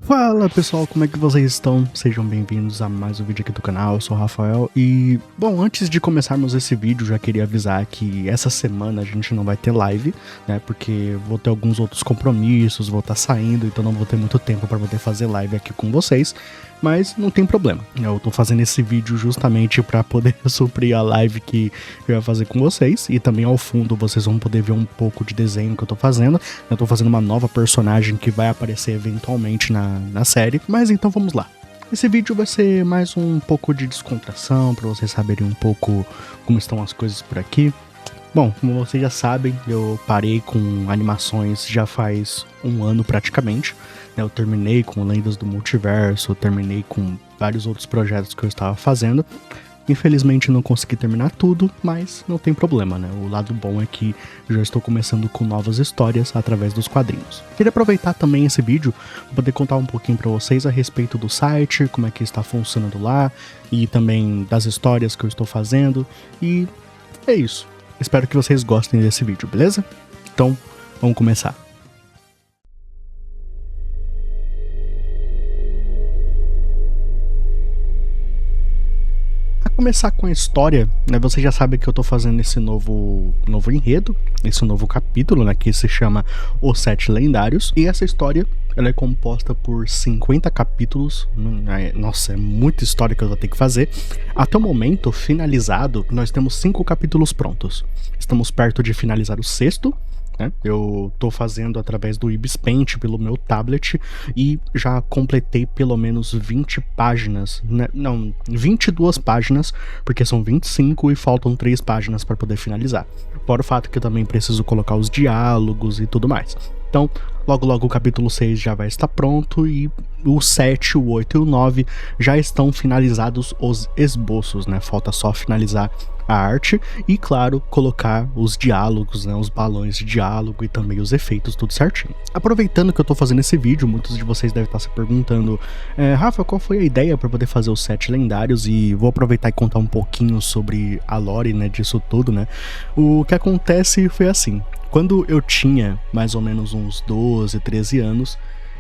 Fala pessoal, como é que vocês estão? Sejam bem-vindos a mais um vídeo aqui do canal, eu sou o Rafael e, bom, antes de começarmos esse vídeo, já queria avisar que essa semana a gente não vai ter live, né, porque vou ter alguns outros compromissos, vou estar saindo, então não vou ter muito tempo para poder fazer live aqui com vocês, mas não tem problema, eu tô fazendo esse vídeo justamente para poder suprir a live que eu ia fazer com vocês, e também ao fundo vocês vão poder ver um pouco de desenho que eu tô fazendo. Eu tô fazendo uma nova personagem que vai aparecer eventualmente na série, mas então vamos lá. Esse vídeo vai ser mais um pouco de descontração, para vocês saberem um pouco como estão as coisas por aqui. Bom, como vocês já sabem, eu parei com animações já faz um ano praticamente. Eu terminei com Lendas do Multiverso, eu terminei com vários outros projetos que eu estava fazendo. Infelizmente não consegui terminar tudo, mas não tem problema, né? O lado bom é que eu já estou começando com novas histórias através dos quadrinhos. Queria aproveitar também esse vídeo para poder contar um pouquinho para vocês a respeito do site, como é que está funcionando lá, e também das histórias que eu estou fazendo, e é isso. Espero que vocês gostem desse vídeo, beleza? Então, vamos começar. Começar com a história, né, você já sabe que eu tô fazendo esse novo enredo, esse novo capítulo, né, que se chama Os Sete Lendários, e essa história, ela é composta por 50 capítulos, nossa, é muita história que eu vou ter que fazer. Até o momento, finalizado, nós temos 5 capítulos prontos, estamos perto de finalizar o sexto. Eu tô fazendo através do Ibis Paint pelo meu tablet e já completei pelo menos 20 páginas, né? Não, 22 páginas, porque são 25 e faltam 3 páginas para poder finalizar. Fora o fato que eu também preciso colocar os diálogos e tudo mais. Então, logo logo o capítulo 6 já vai estar pronto e o 7, o 8 e o 9 já estão finalizados os esboços, né? Falta só finalizar a arte e, claro, colocar os diálogos, né? Os balões de diálogo e também os efeitos, tudo certinho. Aproveitando que eu tô fazendo esse vídeo, muitos de vocês devem estar se perguntando, Rafa, qual foi a ideia para poder fazer os 7 lendários? E vou aproveitar e contar um pouquinho sobre a lore, né, disso tudo, né? O que acontece foi assim. Quando eu tinha mais ou menos uns 12, 13 anos,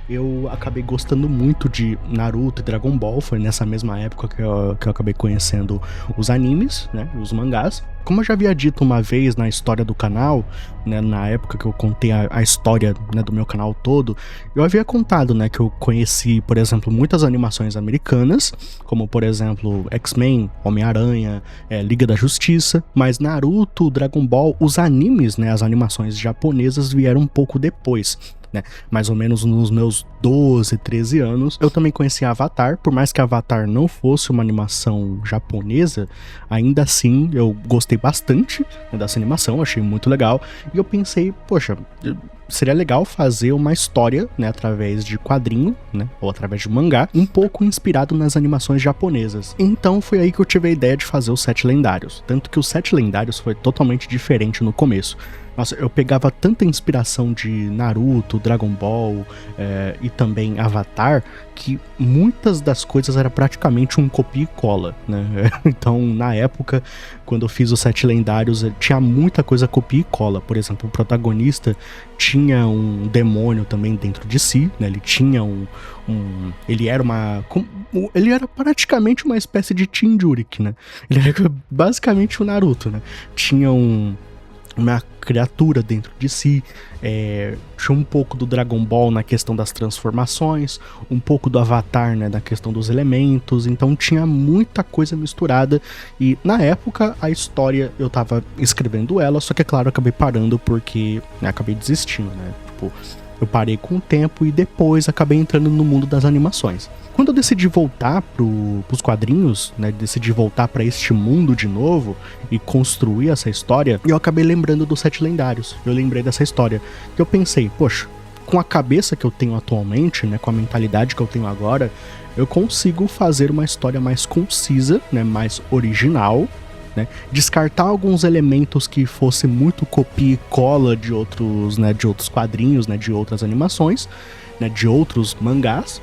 eu acabei gostando muito de Naruto e Dragon Ball. Foi nessa mesma época que eu acabei conhecendo os animes, né, os mangás. Como eu já havia dito uma vez na história do canal, né, na época que eu contei a história, né, do meu canal todo, eu havia contado, né, que eu conheci, por exemplo, muitas animações americanas, como por exemplo X-Men, Homem-Aranha, Liga da Justiça, mas Naruto, Dragon Ball, os animes, né, as animações japonesas vieram um pouco depois. Né, mais ou menos nos meus 12, 13 anos, eu também conheci Avatar. Por mais que Avatar não fosse uma animação japonesa, ainda assim eu gostei bastante, né, dessa animação, achei muito legal, e eu pensei, poxa, seria legal fazer uma história, né, através de quadrinho, né, ou através de mangá, um pouco inspirado nas animações japonesas. Então foi aí que eu tive a ideia de fazer os 7 lendários, tanto que os 7 lendários foi totalmente diferente no começo. Nossa, eu pegava tanta inspiração de Naruto, Dragon Ball e também Avatar, que muitas das coisas era praticamente um copia e cola, né? Então, na época, quando eu fiz os 7 lendários, tinha muita coisa copia e cola. Por exemplo, o protagonista tinha um demônio também dentro de si, né? Ele tinha ele era praticamente uma espécie de Jinchuriki, né? Ele era basicamente o Naruto, né? Tinha uma criatura dentro de si, tinha um pouco do Dragon Ball na questão das transformações, um pouco do Avatar, né, na questão dos elementos, então tinha muita coisa misturada, e na época a história eu tava escrevendo ela, só que é claro, eu acabei parando porque, né, acabei desistindo, né, tipo, eu parei com o tempo e depois acabei entrando no mundo das animações. Quando eu decidi voltar pros quadrinhos, né, decidi voltar para este mundo de novo e construir essa história, eu acabei lembrando dos 7 lendários. Eu lembrei dessa história. Eu pensei, poxa, com a cabeça que eu tenho atualmente, né, com a mentalidade que eu tenho agora, eu consigo fazer uma história mais concisa, né, mais original, né, descartar alguns elementos que fosse muito copia e cola de outros, né, de outros quadrinhos, né, de outras animações, né, de outros mangás,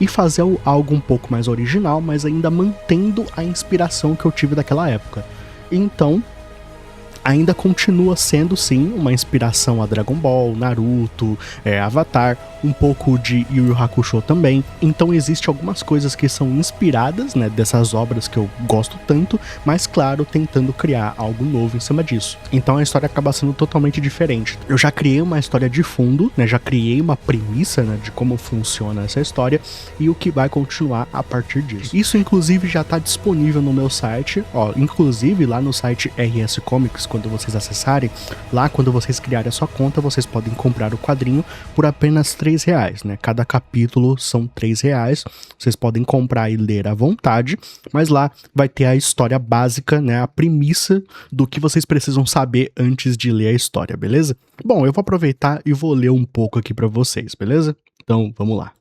e fazer algo um pouco mais original, mas ainda mantendo a inspiração que eu tive daquela época. Então, ainda continua sendo sim uma inspiração a Dragon Ball, Naruto, Avatar, um pouco de Yu Yu Hakusho também. Então existe algumas coisas que são inspiradas, né, dessas obras que eu gosto tanto, mas claro, tentando criar algo novo em cima disso. Então a história acaba sendo totalmente diferente. Eu já criei uma história de fundo, né, já criei uma premissa, né, de como funciona essa história e o que vai continuar a partir disso. Isso inclusive já está disponível no meu site, ó, inclusive lá no site RS Comics, quando vocês acessarem, lá quando vocês criarem a sua conta, vocês podem comprar o quadrinho por apenas R$3, né? Cada capítulo são R$3, vocês podem comprar e ler à vontade, mas lá vai ter a história básica, né? A premissa do que vocês precisam saber antes de ler a história, beleza? Bom, eu vou aproveitar e vou ler um pouco aqui pra vocês, beleza? Então, vamos lá.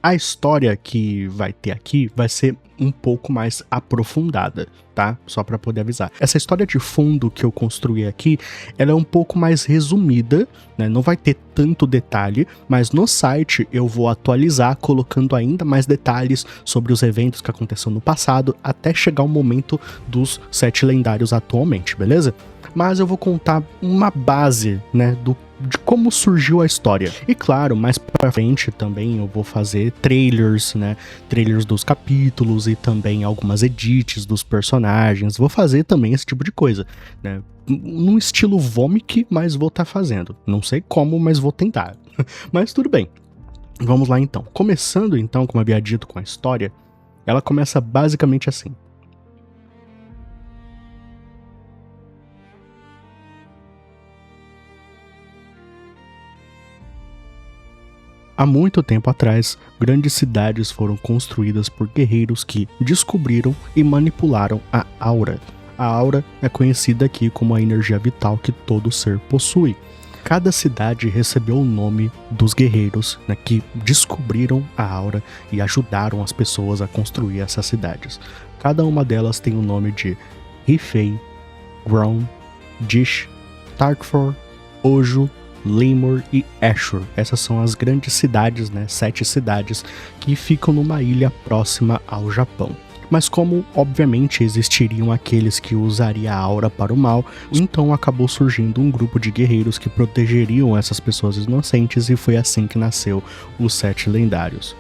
A história que vai ter aqui vai ser um pouco mais aprofundada, tá? Só para poder avisar. Essa história de fundo que eu construí aqui, ela é um pouco mais resumida, né? Não vai ter tanto detalhe, mas no site eu vou atualizar colocando ainda mais detalhes sobre os eventos que aconteceram no passado até chegar o momento dos 7 lendários atualmente, beleza? Mas eu vou contar uma base, né, de como surgiu a história. E claro, mais pra frente também eu vou fazer trailers, né, trailers dos capítulos e também algumas edits dos personagens. Vou fazer também esse tipo de coisa, né, num estilo Vomic, mas vou estar fazendo. Não sei como, mas vou tentar. Mas tudo bem. Vamos lá então. Começando então, como havia dito, com a história, ela começa basicamente assim. Há muito tempo atrás, grandes cidades foram construídas por guerreiros que descobriram e manipularam a aura. A aura é conhecida aqui como a energia vital que todo ser possui. Cada cidade recebeu o nome dos guerreiros, né, que descobriram a aura e ajudaram as pessoas a construir essas cidades. Cada uma delas tem o nome de Rifei, Grom, Dish, Tarkfor, Ojo, Lemur e Ashur. Essas são as grandes cidades, né, 7 cidades que ficam numa ilha próxima ao Japão. Mas como, obviamente, existiriam aqueles que usariam a aura para o mal, então acabou surgindo um grupo de guerreiros que protegeriam essas pessoas inocentes e foi assim que nasceu os 7 lendários.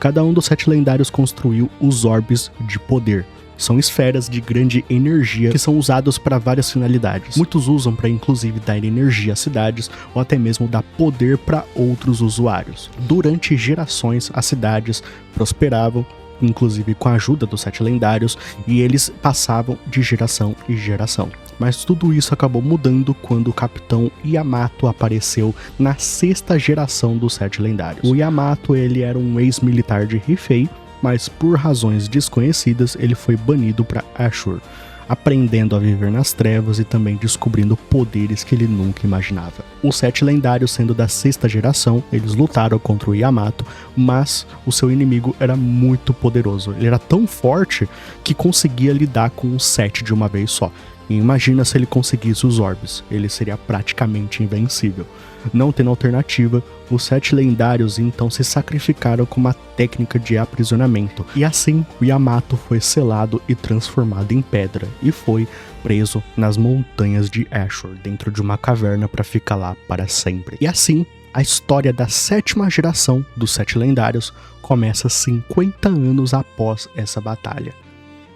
Cada um dos 7 lendários construiu os orbes de poder. São esferas de grande energia que são usados para várias finalidades. Muitos usam para inclusive dar energia às cidades ou até mesmo dar poder para outros usuários. Durante gerações, as cidades prosperavam, inclusive com a ajuda dos 7 lendários, e eles passavam de geração em geração. Mas tudo isso acabou mudando quando o Capitão Yamato apareceu na 6ª geração dos 7 lendários. O Yamato, ele era um ex-militar de Rifei, mas por razões desconhecidas ele foi banido para Ashur, aprendendo a viver nas trevas e também descobrindo poderes que ele nunca imaginava. Os 7 lendários, sendo da 6ª geração, eles lutaram contra o Yamato, mas o seu inimigo era muito poderoso. Ele era tão forte que conseguia lidar com os 7 de uma vez só. E imagina se ele conseguisse os orbes, ele seria praticamente invencível. Não tendo alternativa, os 7 lendários então se sacrificaram com uma técnica de aprisionamento, e assim o Yamato foi selado e transformado em pedra, e foi preso nas montanhas de Ashur, dentro de uma caverna para ficar lá para sempre. E assim, a história da 7ª geração dos 7 lendários começa 50 anos após essa batalha.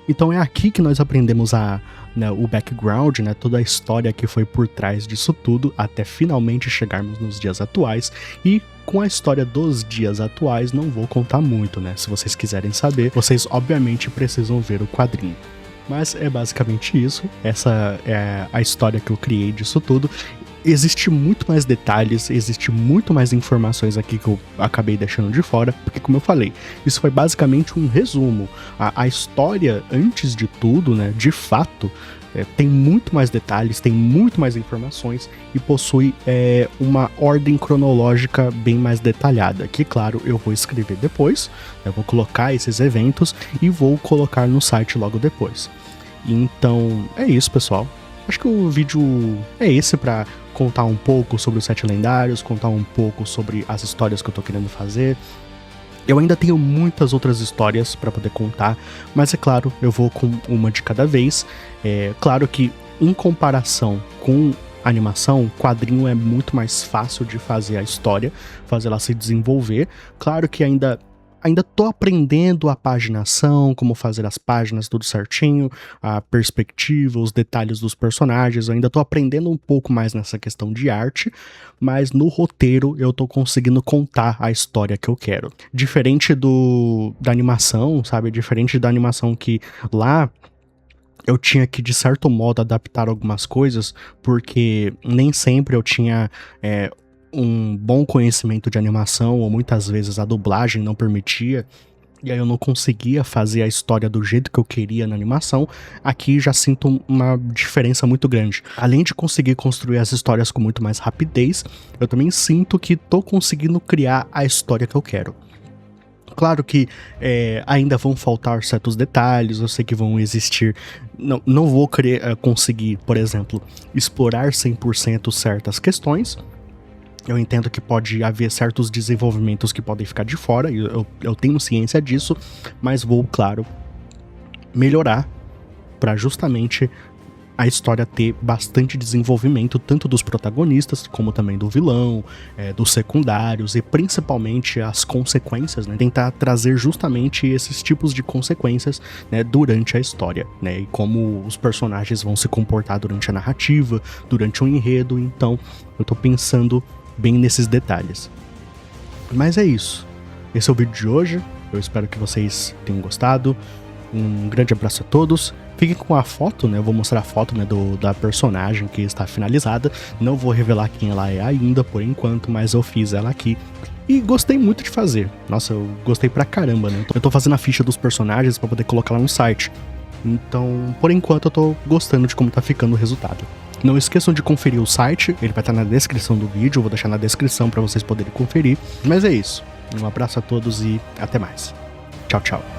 Então é aqui que nós aprendemos o background, né, toda a história que foi por trás disso tudo, até finalmente chegarmos nos dias atuais. E com a história dos dias atuais não vou contar muito, né? Se vocês quiserem saber, vocês obviamente precisam ver o quadrinho. Mas é basicamente isso, essa é a história que eu criei disso tudo. Existe muito mais detalhes, existe muito mais informações aqui que eu acabei deixando de fora, porque como eu falei, isso foi basicamente um resumo. A história, antes de tudo, né, de fato, tem muito mais detalhes, tem muito mais informações e possui uma ordem cronológica bem mais detalhada, que claro, eu vou escrever depois, eu vou colocar esses eventos e vou colocar no site logo depois. Então, é isso, pessoal. Acho que o vídeo é esse para contar um pouco sobre os 7 lendários, contar um pouco sobre as histórias que eu tô querendo fazer. Eu ainda tenho muitas outras histórias para poder contar, mas é claro, eu vou com uma de cada vez. É claro que em comparação com animação, quadrinho é muito mais fácil de fazer a história, fazer ela se desenvolver. Claro que ainda tô aprendendo a paginação, como fazer as páginas tudo certinho, a perspectiva, os detalhes dos personagens. Eu ainda tô aprendendo um pouco mais nessa questão de arte, mas no roteiro eu tô conseguindo contar a história que eu quero. Diferente da animação, sabe? Diferente da animação que lá eu tinha que, de certo modo, adaptar algumas coisas, porque nem sempre eu tinha um bom conhecimento de animação, ou muitas vezes a dublagem não permitia, e aí eu não conseguia fazer a história do jeito que eu queria na animação. Aqui já sinto uma diferença muito grande. Além de conseguir construir as histórias com muito mais rapidez, eu também sinto que tô conseguindo criar a história que eu quero. Claro que ainda vão faltar certos detalhes, eu sei que vão existir. Não vou conseguir, por exemplo, explorar 100% certas questões. Eu entendo que pode haver certos desenvolvimentos que podem ficar de fora, eu tenho ciência disso, mas vou, claro, melhorar para justamente a história ter bastante desenvolvimento, tanto dos protagonistas, como também do vilão, dos secundários, e principalmente as consequências, né? Tentar trazer justamente esses tipos de consequências, né, durante a história, né? E como os personagens vão se comportar durante a narrativa, durante o enredo. Então, eu tô pensando bem nesses detalhes. Mas é isso. Esse é o vídeo de hoje. Eu espero que vocês tenham gostado. Um grande abraço a todos. Fiquem com a foto, né? Eu vou mostrar a foto, né, da personagem que está finalizada. Não vou revelar quem ela é ainda, por enquanto, mas eu fiz ela aqui. E gostei muito de fazer. Nossa, eu gostei pra caramba, né? Eu tô fazendo a ficha dos personagens pra poder colocar lá no site. Então, por enquanto, eu tô gostando de como tá ficando o resultado. Não esqueçam de conferir o site, ele vai estar na descrição do vídeo, eu vou deixar na descrição para vocês poderem conferir. Mas é isso. Um abraço a todos e até mais. Tchau, tchau.